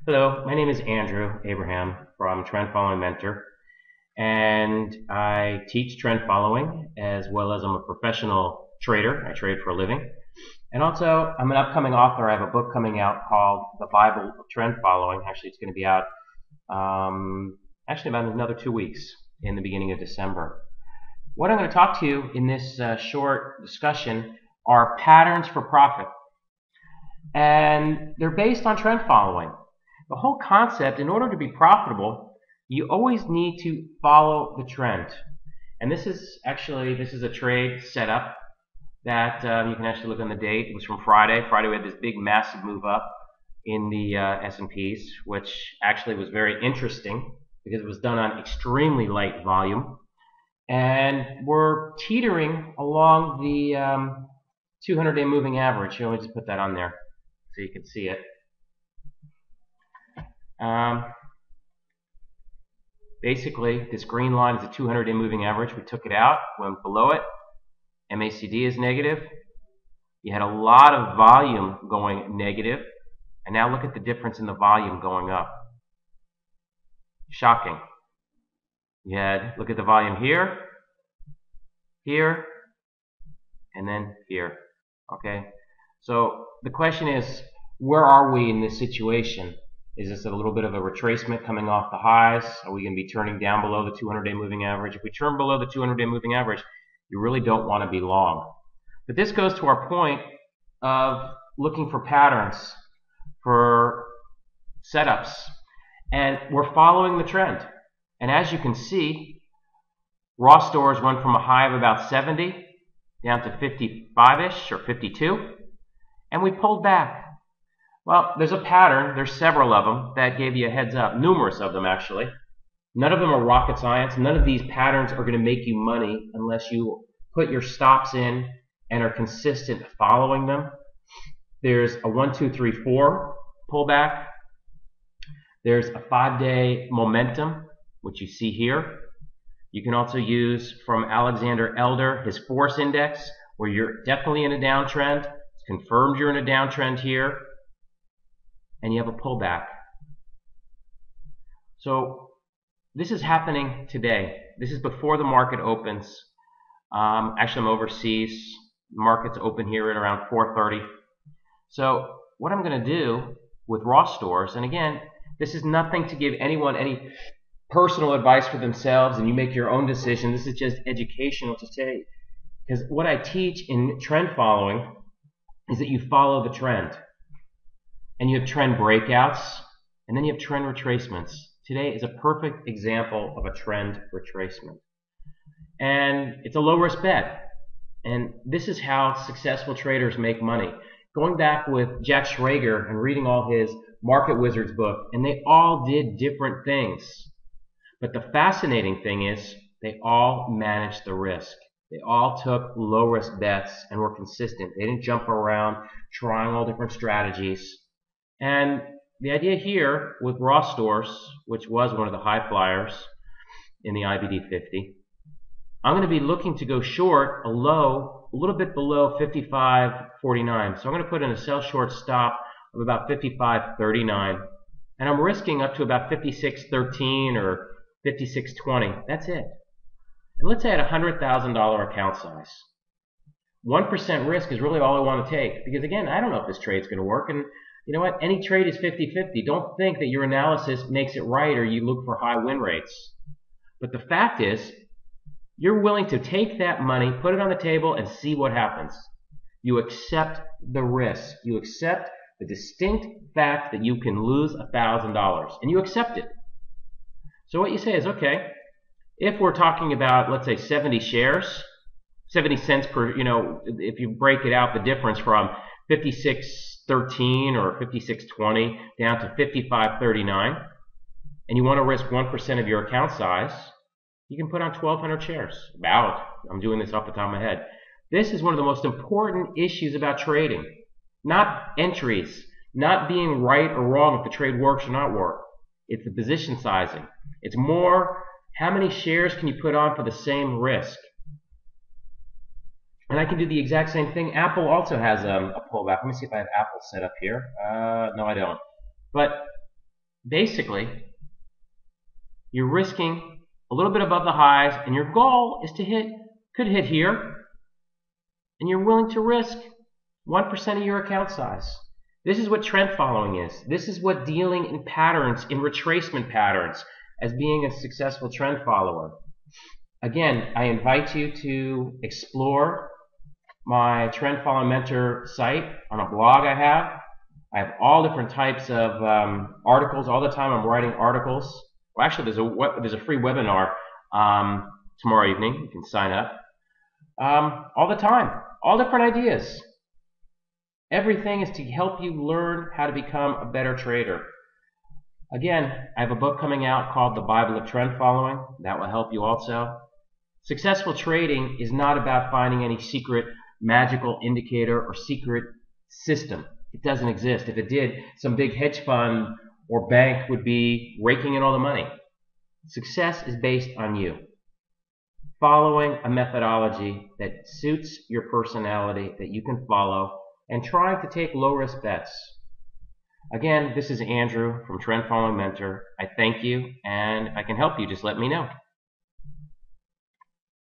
Hello, my name is Andrew Abraham from Trend Following Mentor, and I teach trend following as well as I'm a professional trader. I trade for a living. And also, I'm an upcoming author. I have a book coming out called The Bible of Trend Following. Actually, it's going to be out about another 2 weeks in the beginning of December. What I'm going to talk to you in this short discussion are patterns for profit. And they're based on trend following. The whole concept, in order to be profitable, you always need to follow the trend. And this is a trade setup that you can actually look on the date. It was from Friday. Friday we had this big massive move up in the S&Ps, which actually was very interesting because it was done on extremely light volume. And we're teetering along the 200-day moving average. Let me just put that on there so you can see it. Basically, this green line is a 200-day moving average. We took it out, went below it. MACD is negative. You had a lot of volume going negative, and now look at the difference in the volume going up. Shocking. You had, look at the volume here, here, and then here. Okay? So the question is, where are we in this situation? Is this a little bit of a retracement coming off the highs? Are we going to be turning down below the 200-day moving average? If we turn below the 200-day moving average, you really don't want to be long. But this goes to our point of looking for patterns, for setups. And we're following the trend. And as you can see, raw stores went from a high of about 70 down to 55-ish or 52. And we pulled back. Well, there's a pattern, there's several of them that gave you a heads up, numerous of them actually. None of them are rocket science. None of these patterns are going to make you money unless you put your stops in and are consistent following them. There's a 1, 2, 3, 4 pullback. There's a 5-day momentum, which you see here. You can also use from Alexander Elder his force index, where you're definitely in a downtrend. It's confirmed you're in a downtrend here. And you have a pullback. So this is happening today. This is before the market opens. Actually, I'm overseas. The market's open here at around 4:30. So what I'm going to do with raw stores, and again, this is nothing to give anyone any personal advice for themselves, and you make your own decision. This is just educational to say, because what I teach in trend following is that you follow the trend. And you have trend breakouts, and then you have trend retracements. Today is a perfect example of a trend retracement. And it's a low risk bet. And this is how successful traders make money. Going back with Jack Schrager and reading all his Market Wizards book, and they all did different things. But the fascinating thing is they all managed the risk. They all took low risk bets and were consistent. They didn't jump around trying all different strategies. And the idea here with raw stores, which was one of the high flyers in the IBD 50, I'm going to be looking to go short a low, a little bit below 55.49. So I'm going to put in a sell short stop of about 55.39. And I'm risking up to about 56.13 or 56.20. That's it. And let's say I had a $100,000 account size. 1% risk is really all I want to take. Because again, I don't know if this trade's going to work. And you know what? Any trade is 50-50. Don't think that your analysis makes it right or you look for high win rates. But the fact is, you're willing to take that money, put it on the table, and see what happens. You accept the risk. You accept the distinct fact that you can lose $1,000. And you accept it. So what you say is, okay, if we're talking about, let's say, 70 shares, 70 cents per, if you break it out, the difference from 56.13 or 56.20 down to 55.39, and you want to risk 1% of your account size, you can put on 1,200 shares. I'm doing this off the top of my head. This is one of the most important issues about trading. Not entries, not being right or wrong if the trade works or not work. It's the position sizing. It's more, how many shares can you put on for the same risk? And I can do the exact same thing. Apple also has a pullback. Let me see if I have Apple set up here. No, I don't. But basically, you're risking a little bit above the highs, and your goal is to could hit here, and you're willing to risk 1% of your account size. This is what trend following is. This is what dealing in patterns, in retracement patterns, as being a successful trend follower. Again, I invite you to explore my Trend Follow Mentor site on a blog I have. I have all different types of articles. All the time I'm writing articles. Well, actually, there's a free webinar tomorrow evening. You can sign up. All the time. All different ideas. Everything is to help you learn how to become a better trader. Again, I have a book coming out called The Bible of Trend Following. That will help you also. Successful trading is not about finding any secret magical indicator or secret system. It doesn't exist. If it did, some big hedge fund or bank would be raking in all the money. Success is based on you following a methodology that suits your personality, that you can follow, and trying to take low-risk bets. Again, this is Andrew from Trend Following Mentor. I thank you, and if I can help you, just let me know.